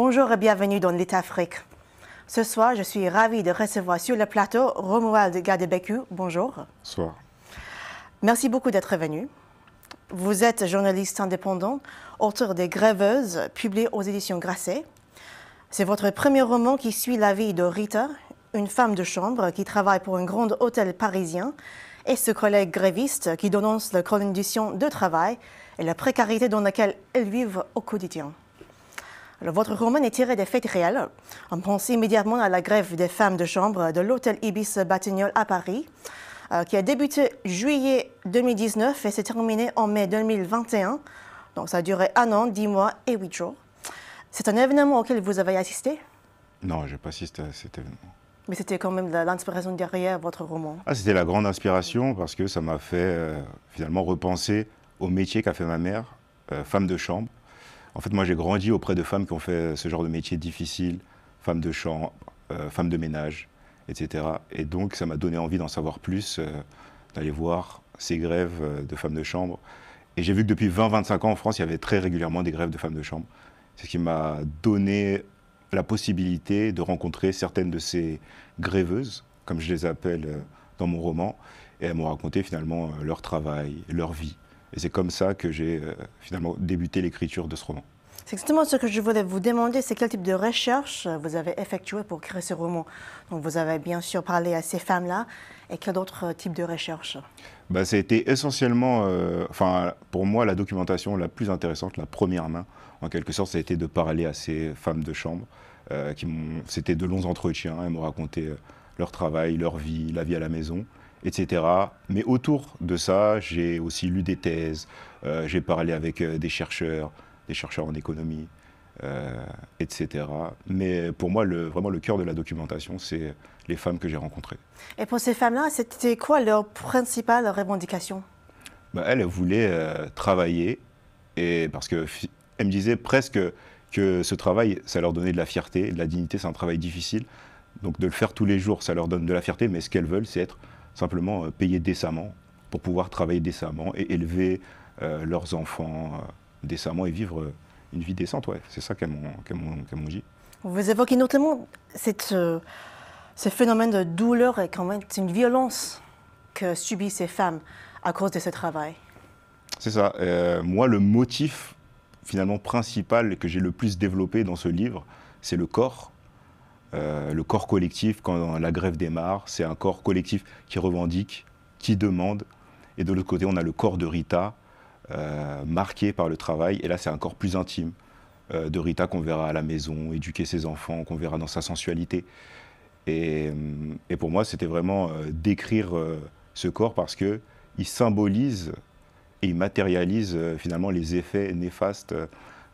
Bonjour et bienvenue dans l'État Afrique. Ce soir, je suis ravie de recevoir sur le plateau Romuald Gadebeku. Bonjour. Bonsoir. Merci beaucoup d'être venu. Vous êtes journaliste indépendant, auteur des Grèveuses, publié aux éditions Grasset. C'est votre premier roman qui suit la vie de Rita, une femme de chambre qui travaille pour un grand hôtel parisien, et ce collègue gréviste qui dénonce les conditions de travail et la précarité dans laquelle elles vivent au quotidien. Alors, votre roman est tiré des faits réels. On pense immédiatement à la grève des femmes de chambre de l'hôtel Ibis Batignolles à Paris, qui a débuté juillet 2019 et s'est terminé en mai 2021. Donc ça a duré 1 an, 10 mois et 8 jours. C'est un événement auquel vous avez assisté? Non, je n'ai pas assisté à cet événement. Mais c'était quand même l'inspiration derrière votre roman. C'était la grande inspiration parce que ça m'a fait finalement repenser au métier qu'a fait ma mère, femme de chambre. En fait, moi, j'ai grandi auprès de femmes qui ont fait ce genre de métier difficile, femmes de chambre, femmes de ménage, etc. Et donc, ça m'a donné envie d'en savoir plus, d'aller voir ces grèves de femmes de chambre. Et j'ai vu que depuis 20-25 ans en France, il y avait très régulièrement des grèves de femmes de chambre. C'est ce qui m'a donné la possibilité de rencontrer certaines de ces grèveuses, comme je les appelle dans mon roman, et elles m'ont raconté finalement leur travail, leur vie. Et c'est comme ça que j'ai finalement débuté l'écriture de ce roman. C'est exactement ce que je voulais vous demander, c'est quel type de recherche vous avez effectué pour créer ce roman. Donc vous avez bien sûr parlé à ces femmes-là, et quel autre type de recherche? Ça a été essentiellement, pour moi, la documentation la plus intéressante, la première main, en quelque sorte, ça a été de parler à ces femmes de chambre. C'était de longs entretiens, elles m'ont raconté leur travail, leur vie, la vie à la maison, etc. Mais autour de ça, j'ai aussi lu des thèses, j'ai parlé avec des chercheurs en économie, etc. Mais pour moi, vraiment le cœur de la documentation, c'est les femmes que j'ai rencontrées. Et pour ces femmes-là, c'était quoi leur principale revendication? Elles voulaient travailler, et parce qu'elles me disaient presque que ce travail, ça leur donnait de la fierté, de la dignité, c'est un travail difficile. Donc de le faire tous les jours, ça leur donne de la fierté, mais ce qu'elles veulent, c'est être simplement payées décemment pour pouvoir travailler décemment et élever leurs enfants décemment et vivre une vie décente. Ouais, c'est ça qu'elles m'ont dit. Vous évoquez notamment ce phénomène de douleur et quand même c'est une violence que subissent ces femmes à cause de ce travail. C'est ça. Moi, le motif finalement principal que j'ai le plus développé dans ce livre, c'est le corps collectif. Quand la grève démarre, c'est un corps collectif qui revendique, qui demande. Et de l'autre côté, on a le corps de Rita, marqué par le travail. Et là, c'est un corps plus intime de Rita qu'on verra à la maison, éduquer ses enfants, qu'on verra dans sa sensualité. Et pour moi, c'était vraiment d'écrire ce corps parce qu'il symbolise et il matérialise finalement les effets néfastes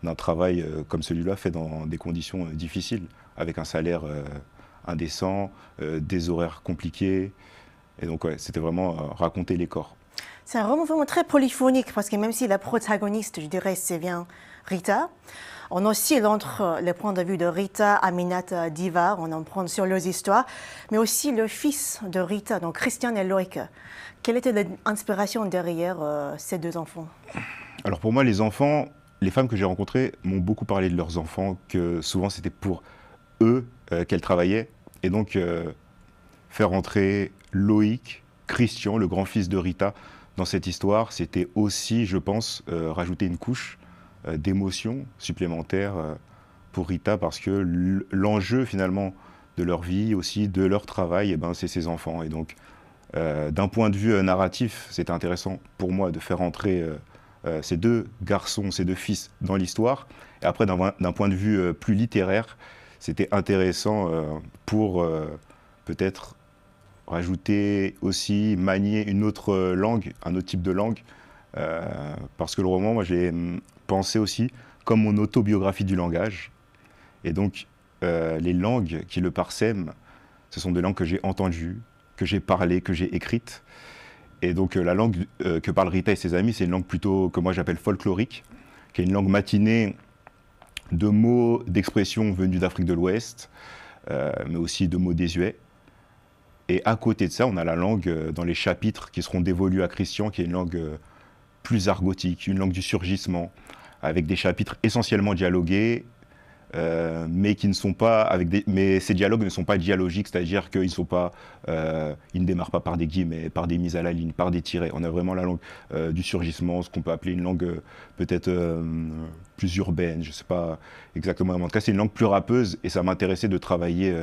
d'un travail comme celui-là fait dans des conditions difficiles, avec un salaire indécent, des horaires compliqués. Et donc, ouais, c'était vraiment raconter les corps. C'est un roman vraiment très polyphonique, parce que même si la protagoniste, je dirais, c'est bien Rita, on oscille entre les points de vue de Rita, Aminata, Diva, on en prend sur leurs histoires, mais aussi le fils de Rita, donc Christian et Loïc. Quelle était l'inspiration derrière ces deux enfants? Alors pour moi, les enfants, les femmes que j'ai rencontrées m'ont beaucoup parlé de leurs enfants, que souvent c'était pour eux qu'elles travaillaient. Et donc faire entrer Loïc, Christian, le grand-fils de Rita, dans cette histoire, c'était aussi, je pense, rajouter une couche d'émotion supplémentaire pour Rita, parce que l'enjeu finalement de leur vie, aussi de leur travail, c'est ses enfants. Et donc, d'un point de vue narratif, c'était intéressant pour moi de faire entrer ces deux garçons, ces deux fils dans l'histoire. Et après, d'un point de vue plus littéraire, c'était intéressant pour peut-être rajouter aussi, manier une autre langue, un autre type de langue, parce que le roman, moi, je l'ai pensé aussi comme mon autobiographie du langage. Et donc, les langues qui le parsèment, ce sont des langues que j'ai entendues, que j'ai parlées, que j'ai écrites. Et donc, la langue que parlent Rita et ses amis, c'est une langue plutôt que moi j'appelle folklorique, qui est une langue matinée de mots, d'expressions venus d'Afrique de l'Ouest, mais aussi de mots désuets. Et à côté de ça, on a la langue dans les chapitres qui seront dévolus à Christian, qui est une langue plus argotique, une langue du surgissement, avec des chapitres essentiellement dialogués, mais qui ne sont pas avec mais ces dialogues ne sont pas dialogiques, c'est-à-dire qu'ils ils ne démarrent pas par des guillemets, par des mises à la ligne, par des tirets. On a vraiment la langue du surgissement, ce qu'on peut appeler une langue peut-être plus urbaine, je ne sais pas exactement. En tout cas, c'est une langue plus rappeuse et ça m'intéressait de travailler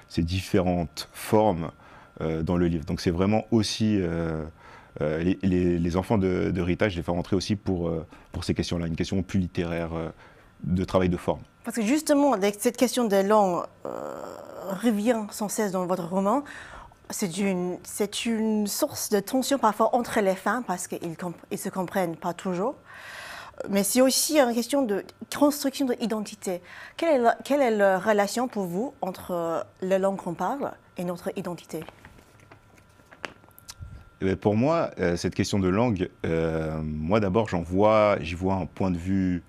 ces différentes formes dans le livre. Donc c'est vraiment aussi les enfants de Rita, je les fais rentrer aussi pour ces questions-là, une question plus littéraire de travail de forme. Parce que justement, cette question de langue revient sans cesse dans votre roman. C'est une source de tension parfois entre les femmes parce qu'ils ne se comprennent pas toujours. Mais c'est aussi une question de construction d'identité. Quelle est la relation pour vous entre la langue qu'on parle et notre identité? Pour moi, cette question de langue, moi d'abord, j'y vois un point de vue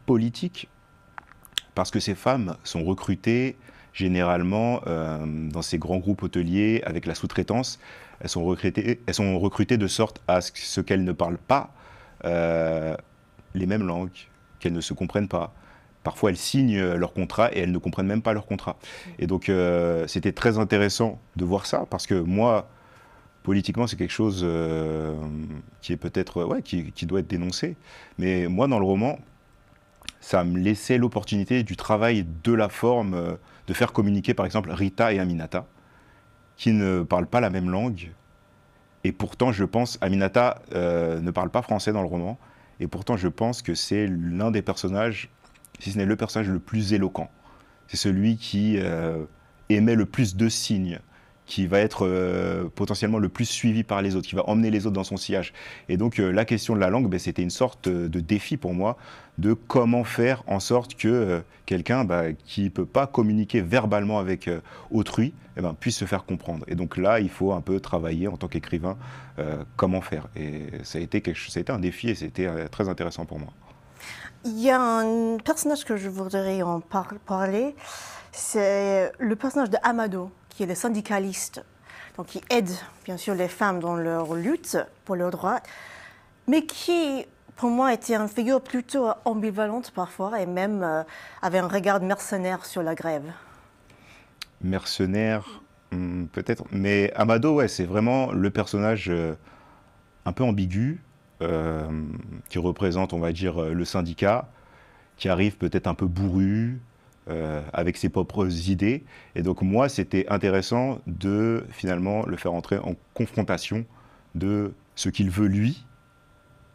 politique, parce que ces femmes sont recrutées généralement dans ces grands groupes hôteliers avec la sous-traitance. Elles sont recrutées de sorte à ce qu'elles ne parlent pas les mêmes langues, qu'elles ne se comprennent pas. Parfois, elles signent leur contrat et elles ne comprennent même pas leur contrat. Et donc, c'était très intéressant de voir ça, parce que moi, politiquement, c'est quelque chose qui est peut-être, qui doit être dénoncé. Mais moi, dans le roman, ça me laissait l'opportunité du travail de la forme, de faire communiquer, par exemple, Rita et Aminata, qui ne parlent pas la même langue. Et pourtant, je pense, Aminata ne parle pas français dans le roman, et pourtant, je pense que c'est l'un des personnages, si ce n'est le personnage le plus éloquent. C'est celui qui émet le plus de signes, qui va être potentiellement le plus suivi par les autres, qui va emmener les autres dans son sillage. Et donc la question de la langue, c'était une sorte de défi pour moi, de comment faire en sorte que quelqu'un qui ne peut pas communiquer verbalement avec autrui, puisse se faire comprendre. Et donc là, il faut un peu travailler en tant qu'écrivain, comment faire. Et ça a été un défi et c'était très intéressant pour moi. Il y a un personnage que je voudrais en parler, c'est le personnage de Amado, qui est le syndicaliste, donc qui aide bien sûr les femmes dans leur lutte pour leurs droits, mais qui, pour moi, était une figure plutôt ambivalente parfois et même avait un regard mercenaire sur la grève. Mercenaire, peut-être, mais Amado, ouais, c'est vraiment le personnage un peu ambigu, qui représente, on va dire, le syndicat, qui arrive peut-être un peu bourru, avec ses propres idées. Et donc moi, c'était intéressant de finalement le faire entrer en confrontation de ce qu'il veut lui,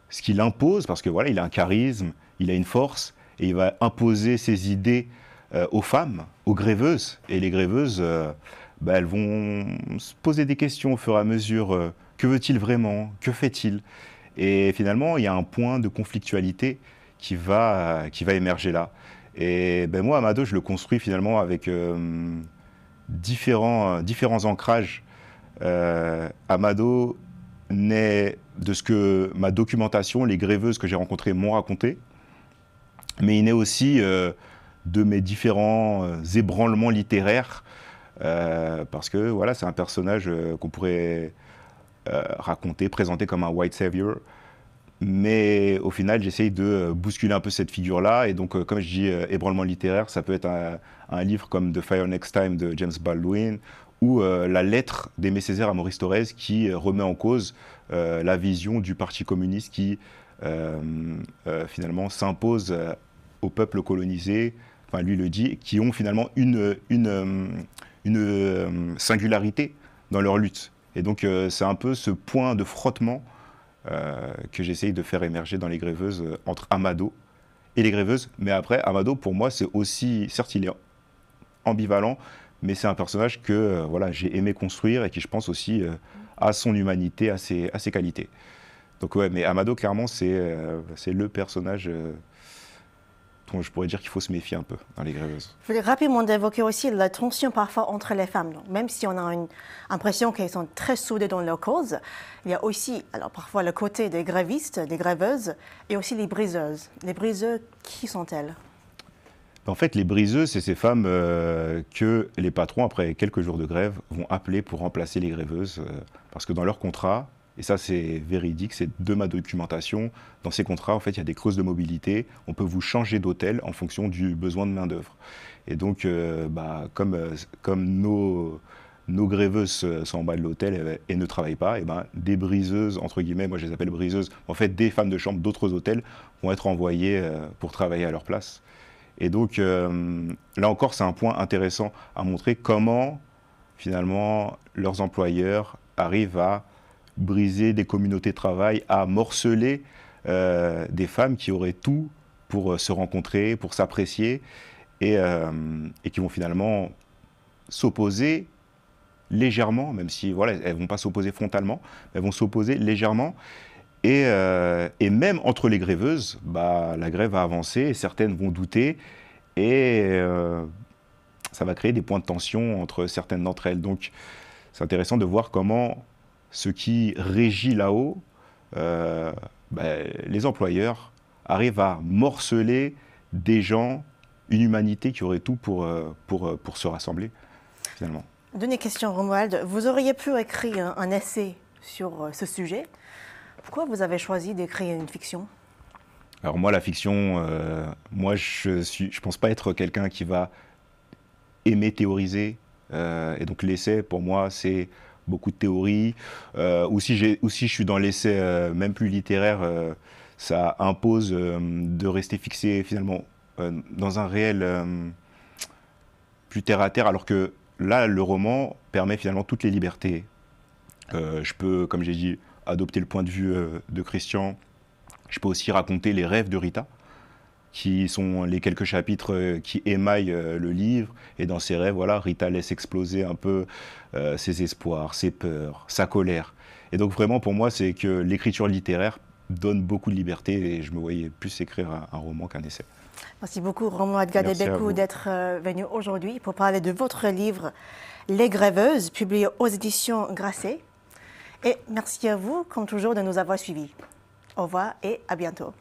ce qu'il impose, parce que voilà, il a un charisme, il a une force, et il va imposer ses idées aux femmes, aux grèveuses. Et les grèveuses, elles vont se poser des questions au fur et à mesure. Que veut-il vraiment? Que fait-il? Et finalement, il y a un point de conflictualité qui va émerger là. Et moi, Amado, je le construis finalement avec différents ancrages. Amado naît de ce que ma documentation, les grèveuses que j'ai rencontrées m'ont raconté, mais il naît aussi de mes différents ébranlements littéraires, parce que voilà, c'est un personnage qu'on pourrait raconter, présenter comme un white savior. Mais au final, j'essaye de bousculer un peu cette figure-là. Et donc, comme je dis, ébranlement littéraire, ça peut être un livre comme The Fire Next Time de James Baldwin, ou la lettre d'Aimé Césaire à Maurice Thorez qui remet en cause la vision du Parti communiste qui, finalement, s'impose au peuple colonisé, enfin, lui le dit, qui ont finalement une singularité dans leur lutte. Et donc, c'est un peu ce point de frottement que j'essaye de faire émerger dans les grèveuses entre Amado et les grèveuses. Mais après, Amado, pour moi, c'est aussi, certes, il est ambivalent, mais c'est un personnage que voilà, j'ai aimé construire et qui, je pense, aussi a son humanité, a ses qualités. Donc ouais, mais Amado, clairement, c'est le personnage dont je pourrais dire qu'il faut se méfier un peu dans les grèveuses. Je voulais rapidement évoquer aussi la tension parfois entre les femmes. Donc, même si on a une impression qu'elles sont très soudées dans leur cause, il y a aussi alors parfois le côté des grévistes, des grèveuses, et aussi les briseuses. Les briseuses, qui sont-elles? En fait, les briseuses, c'est ces femmes que les patrons, après quelques jours de grève, vont appeler pour remplacer les grèveuses, parce que dans leur contrat, et ça c'est véridique, c'est de ma documentation. Dans ces contrats, en fait, il y a des clauses de mobilité. On peut vous changer d'hôtel en fonction du besoin de main-d'œuvre. Et donc, comme nos grèveuses sont en bas de l'hôtel et ne travaillent pas, et ben, des briseuses, entre guillemets, moi je les appelle briseuses, en fait des femmes de chambre d'autres hôtels vont être envoyées pour travailler à leur place. Et donc là encore, c'est un point intéressant à montrer comment finalement leurs employeurs arrivent à briser des communautés de travail, à morceler des femmes qui auraient tout pour se rencontrer, pour s'apprécier et qui vont finalement s'opposer légèrement, même si voilà, elles ne vont pas s'opposer frontalement, mais elles vont s'opposer légèrement. Et même entre les grèveuses, bah, la grève va avancer, et certaines vont douter, et ça va créer des points de tension entre certaines d'entre elles. Donc c'est intéressant de voir comment ce qui régit là-haut, les employeurs arrivent à morceler des gens, une humanité qui aurait tout pour se rassembler, finalement. Dernière question, Romuald. Vous auriez pu écrire un essai sur ce sujet. Pourquoi vous avez choisi d'écrire une fiction? Alors moi, la fiction, je pense pas être quelqu'un qui va aimer théoriser. Et donc l'essai, pour moi, c'est beaucoup de théorie. Ou si je suis dans l'essai même plus littéraire, ça impose de rester fixé finalement dans un réel plus terre à terre, alors que là, le roman permet finalement toutes les libertés. Je peux, comme j'ai dit, adopter le point de vue de Christian. Je peux aussi raconter les rêves de Rita, qui sont les quelques chapitres qui émaillent le livre. Et dans ces rêves, voilà, Rita laisse exploser un peu ses espoirs, ses peurs, sa colère. Et donc vraiment, pour moi, c'est que l'écriture littéraire donne beaucoup de liberté, et je me voyais plus écrire un roman qu'un essai. Merci beaucoup, Romuald Gadebekou, d'être venu aujourd'hui pour parler de votre livre « Les Grèveuses », publié aux éditions Grasset. Et merci à vous, comme toujours, de nous avoir suivis. Au revoir et à bientôt.